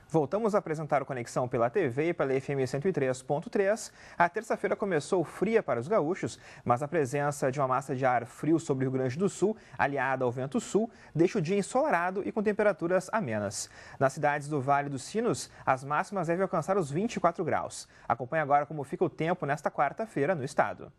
Voltamos a apresentar o Conexão pela TV e pela FM 103.3. A terça-feira começou fria para os gaúchos, mas a presença de uma massa de ar frio sobre o Rio Grande do Sul, aliada ao vento sul, deixa o dia ensolarado e com temperaturas amenas. Nas cidades do Vale dos Sinos, as máximas devem alcançar os 24 graus. Acompanhe agora como fica o tempo nesta quarta-feira no estado.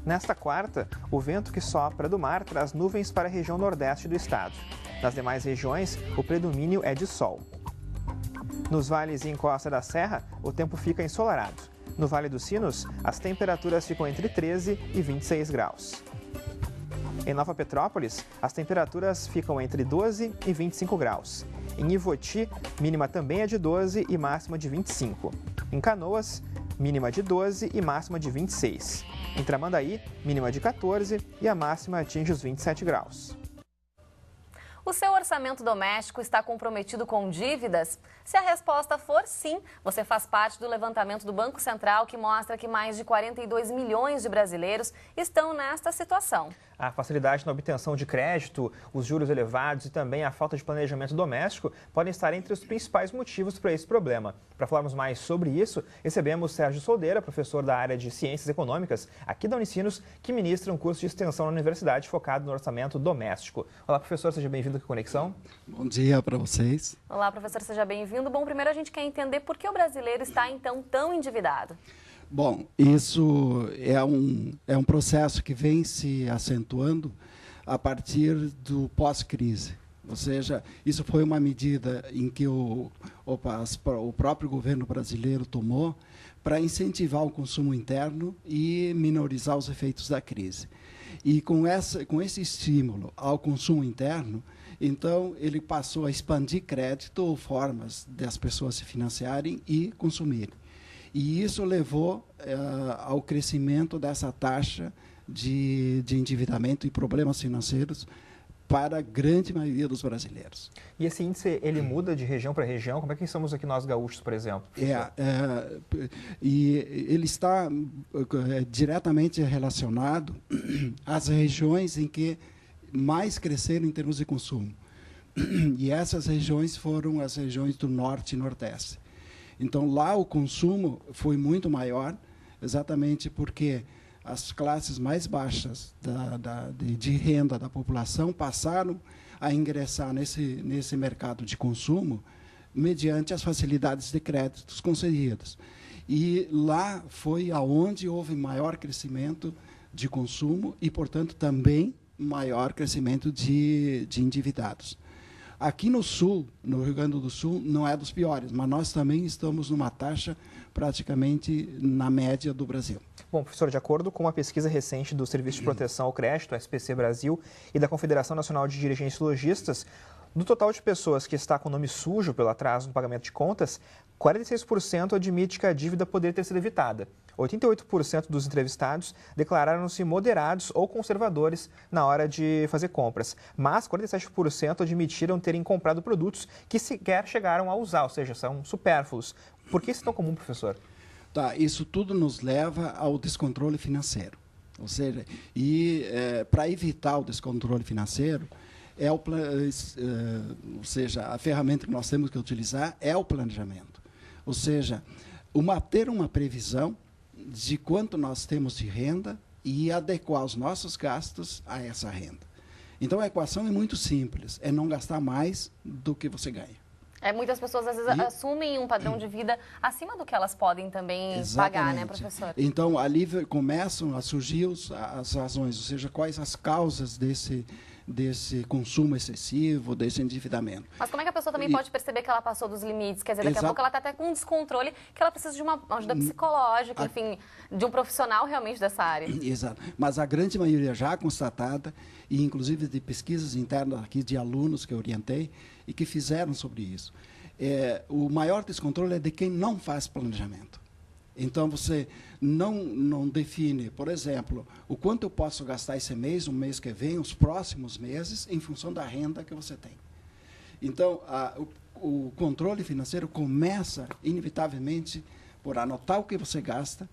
Nesta quarta, o vento que sopra do mar traz nuvens para a região nordeste do estado. Nas demais regiões, o predomínio é de sol. Nos vales e encosta da serra, o tempo fica ensolarado. No Vale dos Sinos, as temperaturas ficam entre 13 e 26 graus. Em Nova Petrópolis, as temperaturas ficam entre 12 e 25 graus. Em Ivoti, mínima também é de 12 e máxima de 25. Em Canoas, mínima de 12 e máxima de 26. Em Tramandaí, mínima de 14 e a máxima atinge os 27 graus. O seu orçamento doméstico está comprometido com dívidas? Se a resposta for sim, você faz parte do levantamento do Banco Central que mostra que mais de 42 milhões de brasileiros estão nesta situação. A facilidade na obtenção de crédito, os juros elevados e também a falta de planejamento doméstico podem estar entre os principais motivos para esse problema. Para falarmos mais sobre isso, recebemos Sérgio Soldeira, professor da área de Ciências Econômicas aqui da Unicinos, que ministra um curso de extensão na universidade focado no orçamento doméstico. Olá, professor, seja bem-vindo aqui à Conexão. Bom dia para vocês. Olá, professor, seja bem-vindo. Bom, primeiro a gente quer entender por que o brasileiro está, então, tão endividado. Bom, isso é um processo que vem se acentuando a partir do pós-crise. Ou seja, isso foi uma medida em que o próprio governo brasileiro tomou para incentivar o consumo interno e minorizar os efeitos da crise. E com esse estímulo ao consumo interno, então ele passou a expandir crédito ou formas das pessoas se financiarem e consumirem. E isso levou ao crescimento dessa taxa de endividamento e problemas financeiros para a grande maioria dos brasileiros. E esse índice, ele muda de região para região? Como é que estamos aqui nós gaúchos, por exemplo? E ele está diretamente relacionado às regiões em que mais cresceram em termos de consumo. E essas regiões foram as regiões do Norte e Nordeste. Então, lá o consumo foi muito maior, exatamente porque as classes mais baixas de renda da população passaram a ingressar nesse mercado de consumo mediante as facilidades de créditos concedidas. E lá foi aonde houve maior crescimento de consumo e, portanto, também maior crescimento de endividados. Aqui no Sul, no Rio Grande do Sul, não é dos piores, mas nós também estamos numa taxa praticamente na média do Brasil. Bom, professor, de acordo com uma pesquisa recente do Serviço de Proteção ao Crédito, SPC Brasil, e da Confederação Nacional de Dirigentes Logistas, do total de pessoas que está com nome sujo pelo atraso no pagamento de contas, 46% admite que a dívida poderia ter sido evitada. 88% dos entrevistados declararam-se moderados ou conservadores na hora de fazer compras, mas 47% admitiram terem comprado produtos que sequer chegaram a usar, ou seja, são supérfluos. Por que isso é tão comum, professor? Isso tudo nos leva ao descontrole financeiro. Ou seja, para evitar o descontrole financeiro, ou seja, a ferramenta que nós temos que utilizar é o planejamento. Ou seja, ter uma previsão de quanto nós temos de renda e adequar os nossos gastos a essa renda. Então, a equação é muito simples, é não gastar mais do que você ganha. Muitas pessoas, às vezes, assumem um padrão de vida acima do que elas podem também pagar, né, professor? Então, ali começam a surgir as razões, ou seja, quais as causas desse consumo excessivo, desse endividamento. Mas como é que a pessoa também pode perceber que ela passou dos limites? Quer dizer, daqui a pouco ela está até com um descontrole, que ela precisa de uma ajuda psicológica, enfim, de um profissional realmente dessa área. Exato. Mas a grande maioria já constatada, e inclusive de pesquisas internas aqui de alunos que eu orientei e que fizeram sobre isso. O maior descontrole é de quem não faz planejamento. Então, você não define, por exemplo, o quanto eu posso gastar esse mês, o mês que vem, os próximos meses, em função da renda que você tem. Então, o controle financeiro começa, inevitavelmente, por anotar o que você gasta,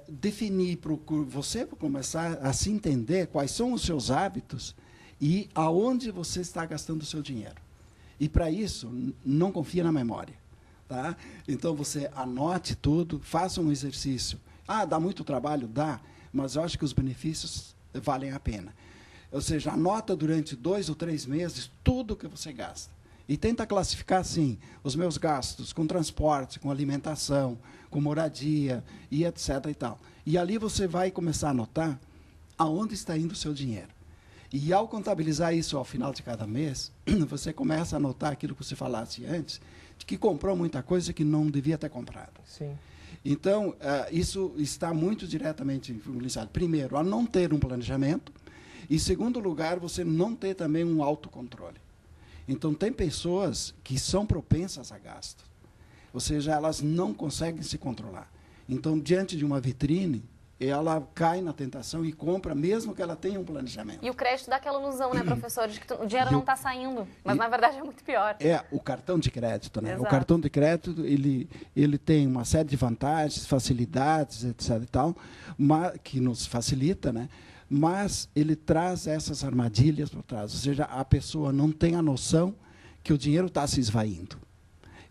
definir, você começar a se entender quais são os seus hábitos e aonde você está gastando o seu dinheiro. E, para isso, não confia na memória. Tá? Então, você anote tudo, faça um exercício. Ah, dá muito trabalho? Dá, mas eu acho que os benefícios valem a pena. Ou seja, anota durante 2 ou 3 meses tudo que você gasta. E tenta classificar, assim, os meus gastos com transporte, com alimentação, com moradia, e etc. E tal. E ali você vai começar a anotar aonde está indo o seu dinheiro. E, ao contabilizar isso ao final de cada mês, você começa a anotar aquilo que você falasse antes, de que comprou muita coisa que não devia ter comprado. Sim. Então, isso está muito diretamente influenciado, primeiro, a não ter um planejamento, e, segundo lugar, você não ter também um autocontrole. Então, tem pessoas que são propensas a gasto, ou seja, elas não conseguem se controlar. Então, diante de uma vitrine, ela cai na tentação e compra, mesmo que ela tenha um planejamento. E o crédito dá aquela ilusão, né, professor, de que o dinheiro não está saindo, mas, na verdade, é muito pior. É o cartão de crédito, né? Exato. O cartão de crédito, ele tem uma série de vantagens, facilidades, etc. e tal, que nos facilita, né? Mas ele traz essas armadilhas por trás. Ou seja, a pessoa não tem a noção que o dinheiro está se esvaindo.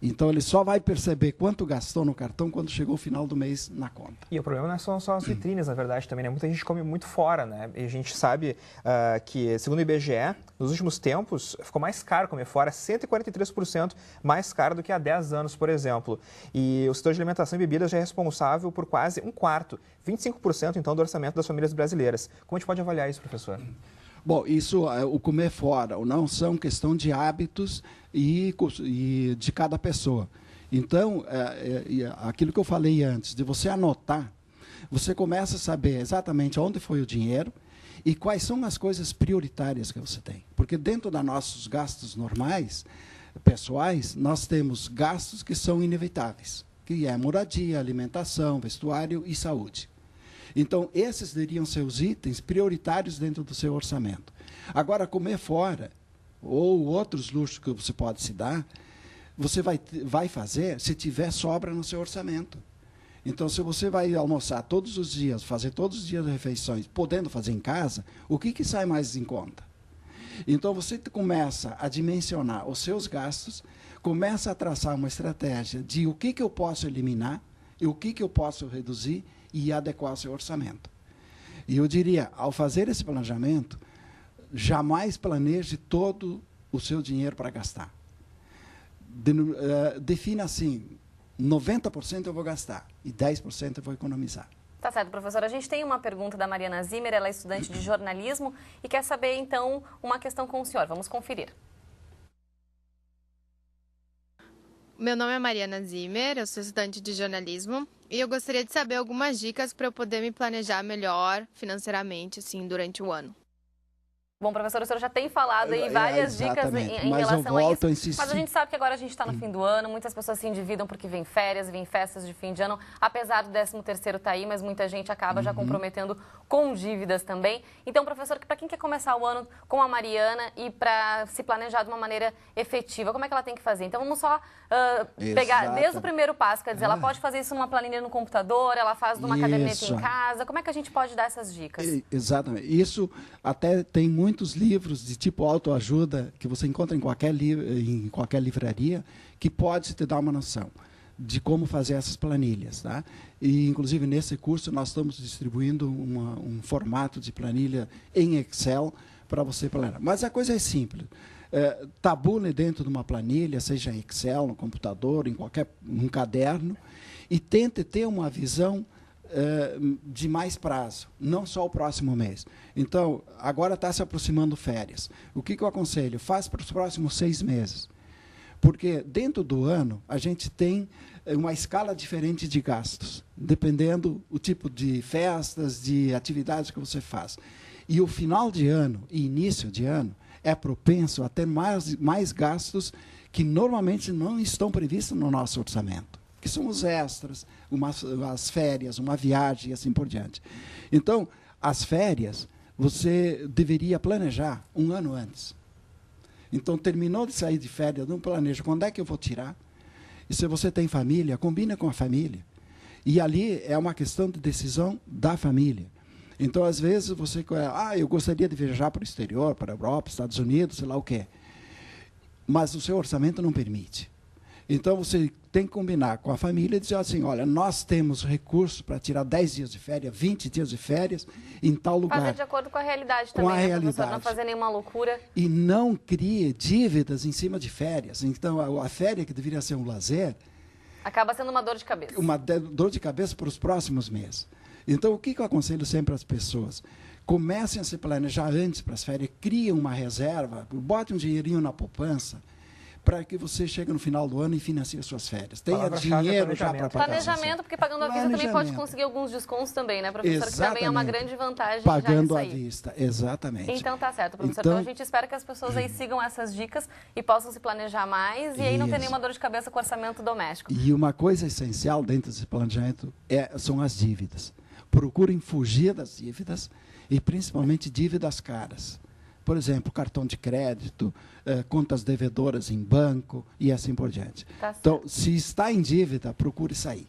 Então, ele só vai perceber quanto gastou no cartão quando chegou o final do mês na conta. E o problema não são só as vitrines, na verdade, também, né? Muita gente come muito fora, né? E a gente sabe que, segundo o IBGE, nos últimos tempos, ficou mais caro comer fora, 143% mais caro do que há 10 anos, por exemplo. E o setor de alimentação e bebidas já é responsável por quase 1/4, 25%, então, do orçamento das famílias brasileiras. Como a gente pode avaliar isso, professor? Bom, isso, o comer fora ou não, são questão de hábitos e de cada pessoa. Então, aquilo que eu falei antes, de você anotar, você começa a saber exatamente onde foi o dinheiro e quais são as coisas prioritárias que você tem. Porque dentro dos nossos gastos normais, pessoais, nós temos gastos que são inevitáveis, que é moradia, alimentação, vestuário e saúde. Então, esses deveriam ser os itens prioritários dentro do seu orçamento. Agora, comer fora, ou outros luxos que você pode se dar, você vai fazer se tiver sobra no seu orçamento. Então, se você vai almoçar todos os dias, fazer todos os dias refeições, podendo fazer em casa, o que sai mais em conta? Então, você começa a dimensionar os seus gastos, começa a traçar uma estratégia de o que eu posso eliminar e o que eu posso reduzir, e adequar ao seu orçamento. E eu diria, ao fazer esse planejamento, jamais planeje todo o seu dinheiro para gastar. Defina assim, 90% eu vou gastar e 10% eu vou economizar. Tá certo, professora. A gente tem uma pergunta da Mariana Zimmer, ela é estudante de jornalismo e quer saber, então, uma questão com o senhor. Vamos conferir. Meu nome é Mariana Zimmer, eu sou estudante de jornalismo e eu gostaria de saber algumas dicas para eu poder me planejar melhor financeiramente, assim, durante o ano. Bom, professor, o senhor já tem falado aí várias dicas em relação a isso, mas a gente sabe que agora a gente está no fim do ano, muitas pessoas se endividam porque vem férias, vem festas de fim de ano, apesar do 13º tá aí, mas muita gente acaba já comprometendo com dívidas também. Então, professor, para quem quer começar o ano com a Mariana e para se planejar de uma maneira efetiva, como é que ela tem que fazer? Então, vamos só pegar desde o primeiro passo, quer dizer, ela pode fazer isso numa planilha no computador, ela faz numa caderneta em casa, como é que a gente pode dar essas dicas? Exatamente. Isso até tem muitos livros de tipo autoajuda que você encontra em qualquer livraria que pode te dar uma noção de como fazer essas planilhas, tá? E, inclusive, nesse curso nós estamos distribuindo um formato de planilha em Excel para você planejar. Mas a coisa é simples. Tabule dentro de uma planilha, seja em Excel, no computador, em um caderno, e tente ter uma visão de mais prazo, não só o próximo mês. Então, agora está se aproximando férias. O que eu aconselho? Faz para os próximos 6 meses. Porque dentro do ano, a gente tem uma escala diferente de gastos, dependendo do tipo de festas, de atividades que você faz. E o final de ano e início de ano é propenso a ter mais gastos que normalmente não estão previstos no nosso orçamento, que são os extras, as férias, uma viagem e assim por diante. Então, as férias, você deveria planejar um ano antes. Então, terminou de sair de férias, não planeja quando é que eu vou tirar. E se você tem família, combina com a família. E ali é uma questão de decisão da família. Então, às vezes, você... eu gostaria de viajar para o exterior, para a Europa, Estados Unidos, sei lá o quê. Mas o seu orçamento não permite. Então, você tem que combinar com a família e dizer assim, olha, nós temos recursos para tirar 10 dias de férias, 20 dias de férias em tal lugar. Fazer de acordo com a realidade com também, a né, realidade. professor? Não fazer nenhuma loucura. E não crie dívidas em cima de férias. Então, a férias que deveria ser um lazer... Acaba sendo uma dor de cabeça. Uma dor de cabeça para os próximos meses. Então, o que eu aconselho sempre às pessoas? Comecem a se planejar antes para as férias, criem uma reserva, bote um dinheirinho na poupança, para que você chegue no final do ano e financie as suas férias. Tenha dinheiro já para pagar. Planejamento, porque pagando à vista também pode conseguir alguns descontos também, né, professor? Exatamente. Que também é uma grande vantagem. Pagando já à vista, exatamente. Então tá certo, professor. Então a gente espera que as pessoas aí sigam essas dicas e possam se planejar mais e aí não ter nenhuma dor de cabeça com o orçamento doméstico. E uma coisa essencial dentro desse planejamento são as dívidas. Procurem fugir das dívidas e principalmente dívidas caras. Por exemplo, cartão de crédito, contas devedoras em banco e assim por diante. Tá então, se está em dívida, procure sair.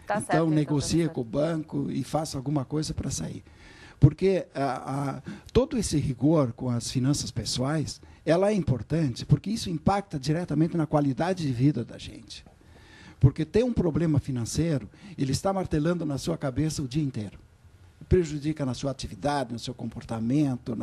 Tá então, certo, negocie com o banco e faça alguma coisa para sair. Porque todo esse rigor com as finanças pessoais, ela é importante, porque isso impacta diretamente na qualidade de vida da gente. Porque ter um problema financeiro, ele está martelando na sua cabeça o dia inteiro. Prejudica na sua atividade, no seu comportamento,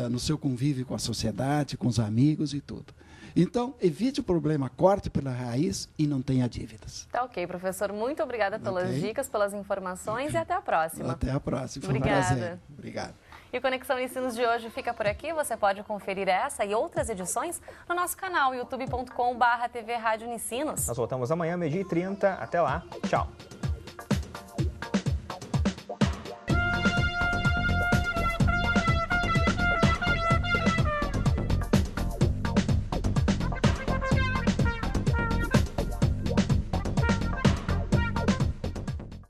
no seu convívio com a sociedade, com os amigos e tudo. Então, evite o problema, corte pela raiz e não tenha dívidas. Tá ok, professor. Muito obrigada pelas dicas, pelas informações e até a próxima. Até a próxima. Foi Obrigada. um prazer. Obrigado. E o Conexão Ensinos de hoje fica por aqui. Você pode conferir essa e outras edições no nosso canal youtube.com/TV Rádio Unicinos. Nós voltamos amanhã, 12h30. Até lá. Tchau.